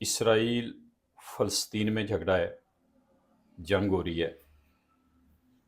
اسرائیل فلسطین میں جھگڑا ہے، جنگ ہو رہی ہے،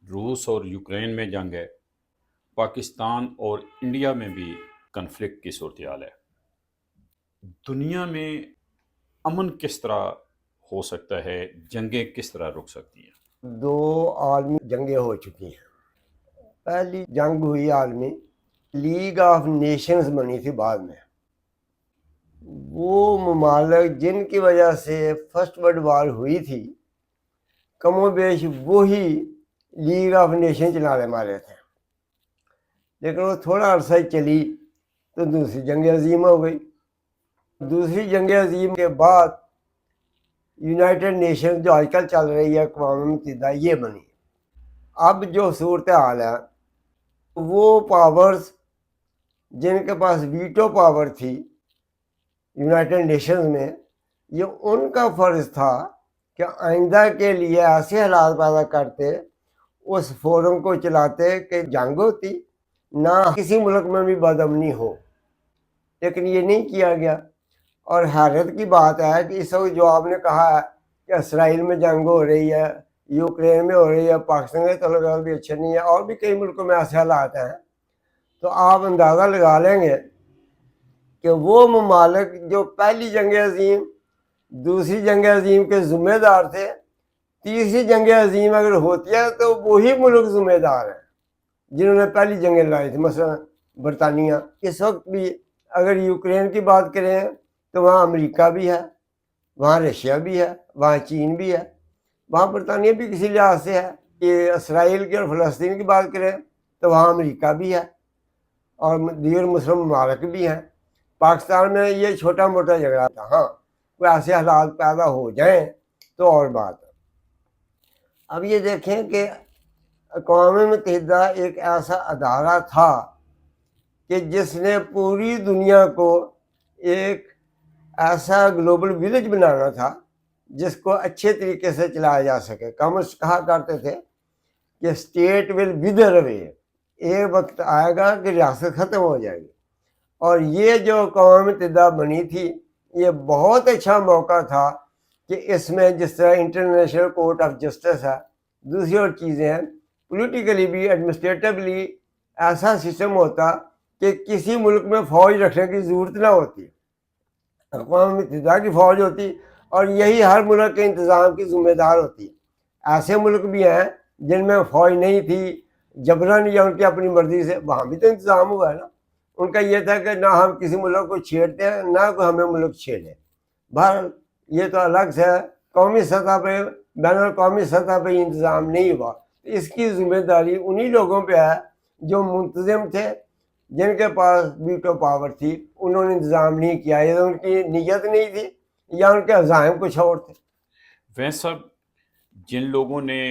روس اور یوکرین میں جنگ ہے، پاکستان اور انڈیا میں بھی کنفلکٹ کی صورتحال ہے۔ دنیا میں امن کس طرح ہو سکتا ہے؟ جنگیں کس طرح رک سکتی ہیں؟ دو عالمی جنگیں ہو چکی ہیں۔ پہلی جنگ ہوئی عالمی، لیگ آف نیشنز بنی تھی بعد میں۔ وہ ممالک جن کی وجہ سے فرسٹ ورلڈ وار ہوئی تھی، کم و بیش وہی لیگ آف نیشن چلانے والے تھے، لیکن وہ تھوڑا عرصہ چلی تو دوسری جنگ عظیم ہو گئی۔ دوسری جنگ عظیم کے بعد یونائٹڈ نیشن جو آج کل چل رہی ہے، اقوام متحدہ، یہ بنی۔ اب جو صورتحال ہے، وہ پاورز جن کے پاس ویٹو پاور تھی یونائٹڈ نیشنز میں، یہ ان کا فرض تھا کہ آئندہ کے لیے ایسے حالات پیدا کرتے، اس فورم کو چلاتے کہ جنگ ہوتی، نہ کسی ملک میں بھی بدامنی ہو، لیکن یہ نہیں کیا گیا۔ اور حیرت کی بات ہے کہ اس وقت جو آپ نے کہا ہے کہ اسرائیل میں جنگ ہو رہی ہے، یوکرین میں ہو رہی ہے، پاکستان کے تعلقات بھی اچھے نہیں ہیں، اور بھی کئی ملکوں میں ایسے حالات ہیں، تو آپ اندازہ لگا لیں گے کہ وہ ممالک جو پہلی جنگ عظیم، دوسری جنگ عظیم کے ذمہ دار تھے، تیسری جنگ عظیم اگر ہوتی ہے تو وہی ملک ذمہ دار ہیں جنہوں نے پہلی جنگیں لڑائی تھی، مثلا برطانیہ۔ اس وقت بھی اگر یوکرین کی بات کریں تو وہاں امریکہ بھی ہے، وہاں رشیا بھی ہے، وہاں چین بھی ہے، وہاں برطانیہ بھی کسی لحاظ سے ہے۔ کہ اسرائیل کی اور فلسطین کی بات کریں تو وہاں امریکہ بھی ہے اور دیگر مسلم ممالک بھی ہیں۔ پاکستان میں یہ چھوٹا موٹا جھگڑا تھا، ہاں کوئی ایسے حالات پیدا ہو جائیں تو اور بات ہے۔ اب یہ دیکھیں کہ اقوام متحدہ ایک ایسا ادارہ تھا کہ جس نے پوری دنیا کو ایک ایسا گلوبل ولیج بنانا تھا جس کو اچھے طریقے سے چلایا جا سکے۔ کامرس کہا کرتے تھے کہ اسٹیٹ ول wither away، ایک وقت آئے گا کہ ریاست ختم ہو جائے گی۔ اور یہ جو اقوام متحدہ بنی تھی، یہ بہت اچھا موقع تھا کہ اس میں جس طرح انٹرنیشنل کورٹ آف جسٹس ہے، دوسری اور چیزیں ہیں، پولیٹیکلی بھی ایڈمنسٹریٹولی ایسا سسٹم ہوتا کہ کسی ملک میں فوج رکھنے کی ضرورت نہ ہوتی، اقوام متحدہ کی فوج ہوتی اور یہی ہر ملک کے انتظام کی ذمہ دار ہوتی۔ ایسے ملک بھی ہیں جن میں فوج نہیں تھی، جبراً یا ان کی اپنی مرضی سے، وہاں بھی تو انتظام ہوا ہے نا۔ ان کا یہ تھا کہ نہ ہم کسی ملک کو چھیڑتے ہیں، نہ کوئی ہمیں ملک چھیڑے۔ بہرحال یہ تو الگ سے قومی سطح پہ، بین الاقوامی سطح پہ انتظام نہیں ہوا، اس کی ذمہ داری انہی لوگوں پہ ہے جو منتظم تھے، جن کے پاس ویٹو پاور تھی۔ انہوں نے انتظام نہیں کیا، یا ان کی نیت نہیں تھی یا ان کے عزائم کچھ اور تھے۔ ویسے صاحب، جن لوگوں نے،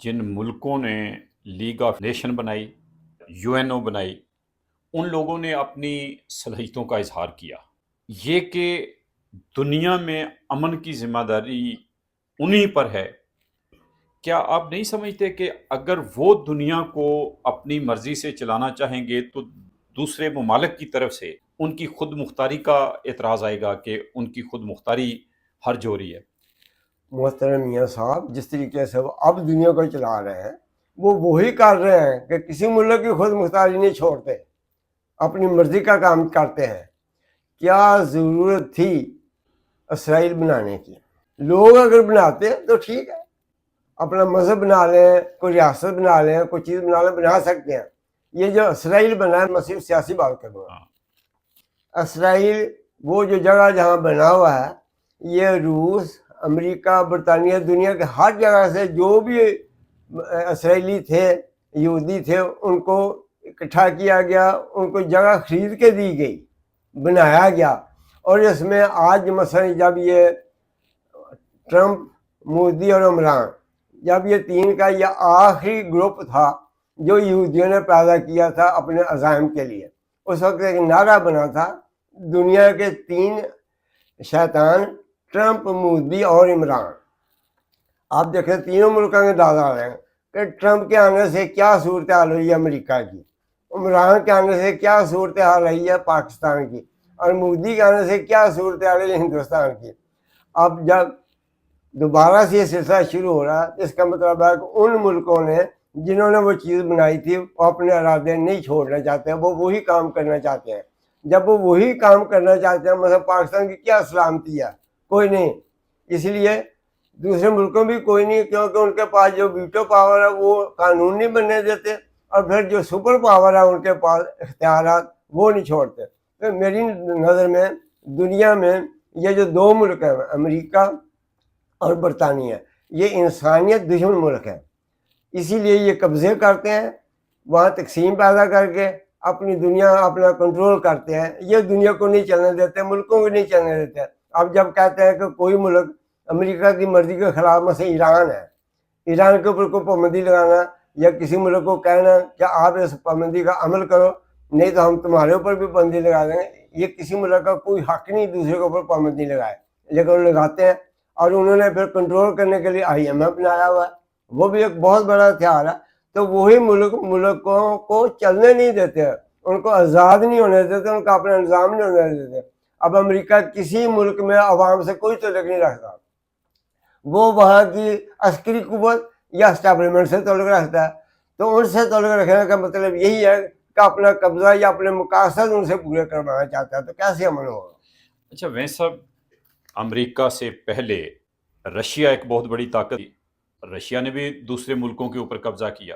جن ملکوں نے لیگ آف نیشن بنائی، یو این او بنائی، ان لوگوں نے اپنی صلاحیتوں کا اظہار کیا۔ یہ کہ دنیا میں امن کی ذمہ داری انہی پر ہے، کیا آپ نہیں سمجھتے کہ اگر وہ دنیا کو اپنی مرضی سے چلانا چاہیں گے تو دوسرے ممالک کی طرف سے ان کی خود مختاری کا اعتراض آئے گا کہ ان کی خود مختاری حرج ہو رہی ہے؟ محترم میاں صاحب، جس طریقے سے وہ اب دنیا کو چلا رہے ہیں، وہ وہی کر رہے ہیں کہ کسی ملک کی خود مختاری نہیں چھوڑتے، اپنی مرضی کا کام کرتے ہیں۔ کیا ضرورت تھی اسرائیل بنانے کی؟ لوگ اگر بناتے تو ٹھیک ہے، اپنا مذہب بنا لیں، کوئی ریاست بنا لیں، کوئی چیز بنا لیں، بنا سکتے ہیں۔ یہ جو اسرائیل بنا ہے، میں صرف سیاسی بات کروں گا۔ اسرائیل وہ جو جگہ جہاں بنا ہوا ہے، یہ روس، امریکہ، برطانیہ، دنیا کے ہر جگہ سے جو بھی اسرائیلی تھے، یہودی تھے، ان کو اکٹھا کیا گیا، ان کو جگہ خرید کے دی گئی، بنایا گیا۔ اور اس میں آج مثلا جب یہ ٹرمپ، مودی اور عمران، جب یہ تین کا یہ آخری گروپ تھا جو یہودیوں نے پیدا کیا تھا اپنے عزائم کے لیے، اس وقت ایک نعرہ بنا تھا، دنیا کے تین شیطان، ٹرمپ، مودی اور عمران۔ آپ دیکھیں تینوں ملکوں کے دادا رہے ہیں کہ ٹرمپ کے آنے سے کیا صورتحال ہوئی ہے امریکہ کی، عمران کے آنے سے کیا صورتحال رہی ہے پاکستان کی، اور مودی کے آنے سے کیا صورتحال ہے ہندوستان کی. اب جب دوبارہ سے یہ سلسلہ شروع ہو رہا ہے، اس کا مطلب ہے کہ ان ملکوں نے جنہوں نے وہ چیز بنائی تھی وہ اپنے ارادے نہیں چھوڑنا چاہتے ہیں، وہ وہی کام کرنا چاہتے ہیں. جب وہ وہی کام کرنا چاہتے ہیں، مثلا پاکستان کی کیا سلامتی ہے؟ کوئی نہیں. اس لیے دوسرے ملکوں بھی کوئی نہیں، کیونکہ ان کے پاس جو ویٹو پاور ہے وہ قانون نہیں بننے دیتے، اور پھر جو سپر پاور ہے ان کے پاس اختیارات وہ نہیں چھوڑتے. تو میری نظر میں دنیا میں یہ جو دو ملک ہیں، امریکہ اور برطانیہ، یہ انسانیت دشمن ملک ہے. اسی لیے یہ قبضے کرتے ہیں، وہاں تقسیم پیدا کر کے اپنی دنیا اپنا کنٹرول کرتے ہیں. یہ دنیا کو نہیں چلنے دیتے، ملکوں کو نہیں چلنے دیتے. اب جب کہتے ہیں کہ کوئی ملک امریکہ کی مرضی کے خلاف، مثلا ایران ہے، ایران کے اوپر کوئی پابندی لگانا یا کسی ملک کو کہنا کہ آپ اس پابندی کا عمل کرو، نہیں تو ہم تمہارے اوپر بھی پابندی لگا دیں گے، یہ کسی ملک کا کوئی حق نہیں دوسرے کے اوپر پابندی لگائے، لیکن وہ لگاتے ہیں. اور انہوں نے پھر کنٹرول کرنے کے لیے IMF بنایا ہوا ہے، وہ بھی ایک بہت بڑا ہتھیار ہے. تو وہی ملکوں کو چلنے نہیں دیتے، ان کو آزاد نہیں ہونے دیتے، ان کا اپنا نظام نہیں ہونے دیتے. اب امریکہ کسی ملک میں عوام سے کوئی تعلق نہیں رکھتا، وہ وہاں کی عسکری قوت یا اسٹیبلشمنٹ سے تعلق رکھتا ہے. تو ان سے تعلق رکھنے کا مطلب یہی ہے کہ اپنا قبضہ یا اپنے مقاصد ان سے پورے کروانا چاہتا ہے. تو کیسے امن ہوگا؟ اچھا ویسے صاحب، امریکہ سے پہلے رشیا ایک بہت بڑی طاقت تھی. رشیا نے بھی دوسرے ملکوں کے اوپر قبضہ کیا.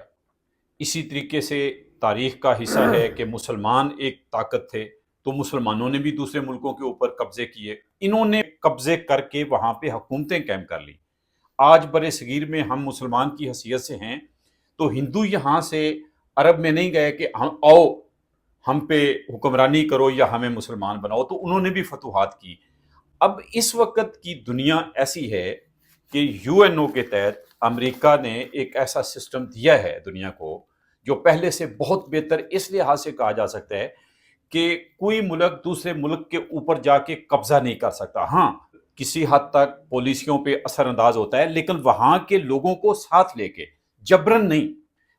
اسی طریقے سے تاریخ کا حصہ ہے کہ مسلمان ایک طاقت تھے تو مسلمانوں نے بھی دوسرے ملکوں کے اوپر قبضے کیے. انہوں نے قبضے کر کے وہاں پہ حکومتیں قائم کر لی. آج برِ صغیر میں ہم مسلمان کی حیثیت سے ہیں تو ہندو یہاں سے عرب میں نہیں گئے کہ ہم آؤ ہم پہ حکمرانی کرو یا ہمیں مسلمان بناؤ، تو انہوں نے بھی فتوحات کی. اب اس وقت کی دنیا ایسی ہے کہ UNO کے تحت امریکہ نے ایک ایسا سسٹم دیا ہے دنیا کو جو پہلے سے بہت بہتر اس لحاظ سے کہا جا سکتا ہے کہ کوئی ملک دوسرے ملک کے اوپر جا کے قبضہ نہیں کر سکتا. ہاں کسی حد تک پالیسیوں پہ اثر انداز ہوتا ہے، لیکن وہاں کے لوگوں کو ساتھ لے کے، جبرن نہیں.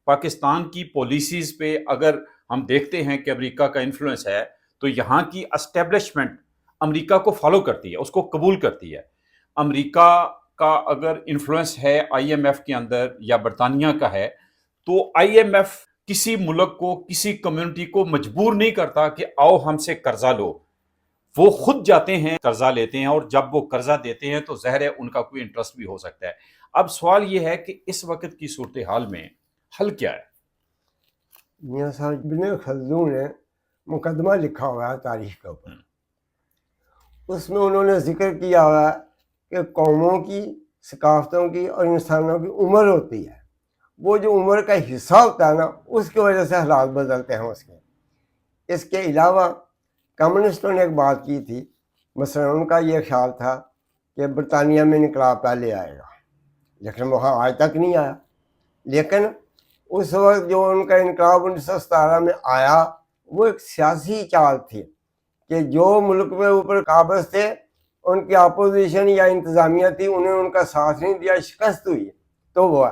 پاکستان کی پالیسیز پہ اگر ہم دیکھتے ہیں کہ امریکہ کا انفلوئنس ہے تو یہاں کی اسٹیبلشمنٹ امریکہ کو فالو کرتی ہے، اس کو قبول کرتی ہے. امریکہ کا اگر انفلوئنس ہے IMF کے اندر یا برطانیہ کا ہے تو IMF کسی ملک کو، کسی کمیونٹی کو مجبور نہیں کرتا کہ آؤ ہم سے قرضہ لو. وہ خود جاتے ہیں قرضہ لیتے ہیں، اور جب وہ قرضہ دیتے ہیں تو ظاہر ہے ان کا کوئی انٹرسٹ بھی ہو سکتا ہے. اب سوال یہ ہے کہ اس وقت کی صورتحال میں حل کیا ہے؟ میاں صاحب ابن خلدون نے مقدمہ لکھا ہوا ہے تاریخ کے اوپر، اس میں انہوں نے ذکر کیا ہوا ہے کہ قوموں کی، ثقافتوں کی اور انسانوں کی عمر ہوتی ہے. وہ جو عمر کا حصہ ہوتا ہے نا، اس کی وجہ سے حالات بدلتے ہیں اس کے. اس کے علاوہ کمیونسٹوں نے ایک بات کی تھی، مثلا ان کا یہ خیال تھا کہ برطانیہ میں انقلاب پہلے آئے گا، لیکن وہاں آج تک نہیں آیا. لیکن اس وقت جو ان کا انقلاب 1917 میں آیا وہ ایک سیاسی چال تھی کہ جو ملک میں اوپر قابض تھے ان کی اپوزیشن یا انتظامیہ تھی، انہوں نے ان کا ساتھ نہیں دیا، شکست ہوئی. تو وہ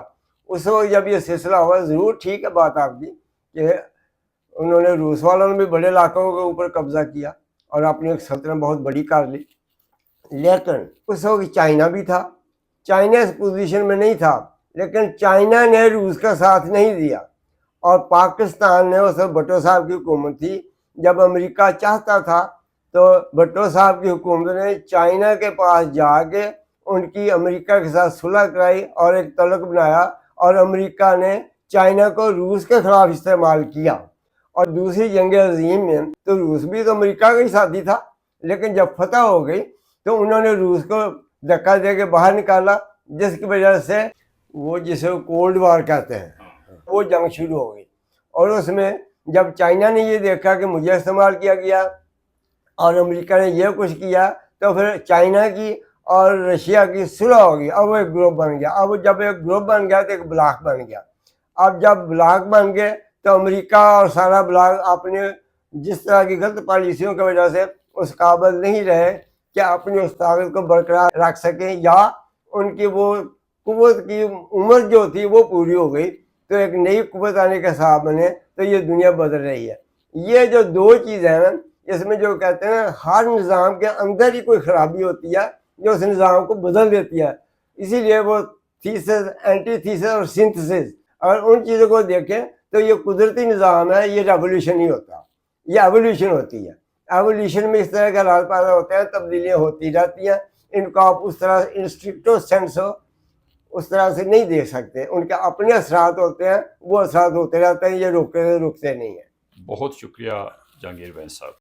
اس وقت جب یہ سلسلہ ہوا، ضرور ٹھیک ہے بات آپ کی کہ انہوں نے روس والوں نے بھی بڑے علاقوں کے اوپر قبضہ کیا اور اپنی ایک سلطنت بہت بڑی کر لی. لیکن اس وقت چائنا بھی تھا، چائنا اس پوزیشن میں نہیں تھا، لیکن چائنا نے روس کا ساتھ نہیں دیا. اور پاکستان نے، اس وقت بھٹو صاحب کی حکومت تھی، جب امریکہ چاہتا تھا تو بھٹو صاحب کی حکومت نے چائنا کے پاس جا کے ان کی امریکہ کے ساتھ صلح کرائی اور ایک تعلق بنایا، اور امریکہ نے چائنا کو روس کے خلاف استعمال کیا. اور دوسری جنگ عظیم میں تو روس بھی تو امریکہ کا ہی ساتھی تھا، لیکن جب فتح ہو گئی تو انہوں نے روس کو دھکا دے کے باہر نکالا، جس کی وجہ سے وہ جسے کولڈ وار کہتے ہیں وہ جنگ شروع ہو گئی. اور اس میں جب چائنا نے یہ دیکھا کہ مجھے استعمال کیا گیا اور امریکہ نے یہ کچھ کیا، تو پھر چائنا کی اور رشیا کی صلح ہو گئی. اب وہ ایک گروپ بن گیا. اب جب ایک گروپ بن گیا تو ایک بلاک بن گیا. اب جب بلاک بن گئے تو امریکہ اور سارا بلاک اپنے جس طرح کی غلط پالیسیوں کی وجہ سے اس قابل نہیں رہے کہ اپنی اس طاقت کو برقرار رکھ سکیں، یا ان کی وہ قوت کی عمر جو تھی وہ پوری ہو گئی، تو ایک نئی قوت آنے کے ساتھ بنے. تو یہ دنیا بدل رہی ہے. یہ جو دو چیزیں ہیں نا، اس میں جو کہتے ہیں ہر نظام کے اندر ہی کوئی خرابی ہوتی ہے جو اس نظام کو بدل دیتی ہے. اسی لیے وہ تھیسس، اینٹی تھیسس اور سنتھسس، اور ان چیزوں کو دیکھیں تو یہ قدرتی نظام ہے، یہ ریولیوشن نہیں ہوتا، یہ ایولیوشن ہوتی ہے. ایولیوشن میں اس طرح کے حالات پیدا ہوتے ہیں، تبدیلیاں ہوتی رہتی ہیں. ان کو آپ اس طرح انسٹرکٹو سینس ہو اس طرح سے نہیں دیکھ سکتے. ان کے اپنے اثرات ہوتے ہیں، وہ اثرات ہوتے رہتے ہیں، یہ رکتے نہیں ہیں. بہت شکریہ جہانگیر بہن صاحب.